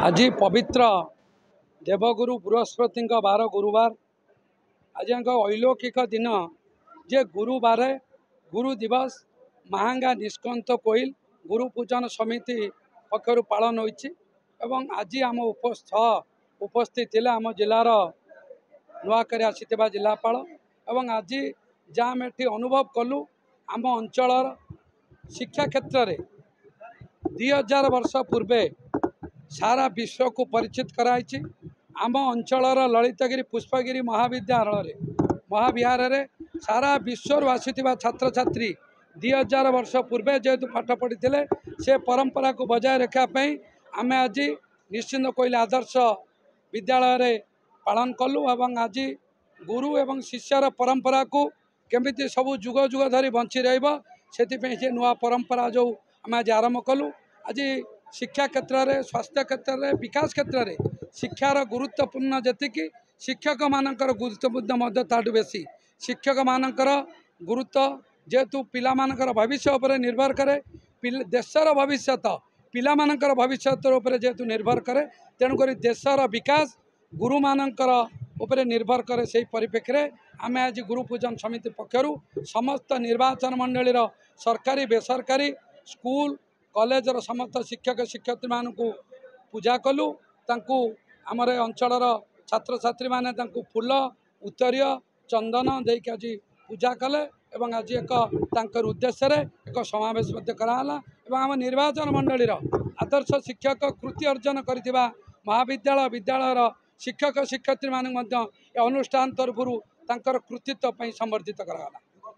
आज पवित्र देवगुरु बृहस्पति बार गुरुवार आज अलौकिक दिन जे गुरुवार गुरु दिवस महांगा निष्कंत कोइल गुरु पूजन समिति पक्षर पालन होती आज आम उपस्थित थे आम जिलार नुआकर आसीथिबा जिलापाल एवं आज जहाँ आम एठी अनुभव कलु आम अंचल शिक्षा क्षेत्र में 2000 वर्ष पूर्वे सारा विश्व को परिचित कराई आम अंचल ललितगिरी पुष्पगिरी महाविहार रे सारा विश्व आसीथिबा छात्र छात्री 2000 वर्ष पूर्वे जेहेतु पाठ पढ़ी से परंपरा को बजाय रखापी आम आज निश्चिंत कोइल आदर्श विद्यालय रे पालन कलु एवं आज गुरु एवं शिष्यर परंपरा को केमिति सबु जुग जुग धरी बंची से नुआ परंपरा जो आम आज आरंभ कलु आज शिक्षा क्षेत्र में स्वास्थ्य क्षेत्र में विकास क्षेत्र में शिक्षार गुरुत्वपूर्ण जी शिक्षक मानकर गुरुत्वपूर्ण ताठू बेसी शिक्षक मानकर गुरुत्व जेहेतु पिला मानकर भविष्य उपर निर्भर करे देशर भविष्य पिला मानकर भविष्य उपर जेहेतु निर्भर करे तेणुक देशर विकास गुरु मानकर उपर निर्भर करे से परिप्रेक्षी में आम आज गुरु पूजन समिति पक्षर समस्त निर्वाचन मंडली सरकारी बेसरकारी स्कूल कॉलेजर समस्त शिक्षक शिक्षयित्री मानू पूजा कलु आमर अंचल छात्र छात्री माने फूल उत्तरीय चंदन देके आज पूजा कले एवं आज एक उद्देश्य एक समावेश कराला आम निर्वाचन मंडली आदर्श शिक्षक कृति अर्जन करथिबा महाविद्यालय विद्यालयर शिक्षक शिक्षयित्री मानक अनुष्ठान तरफ कृतित्व संवर्धित कराला।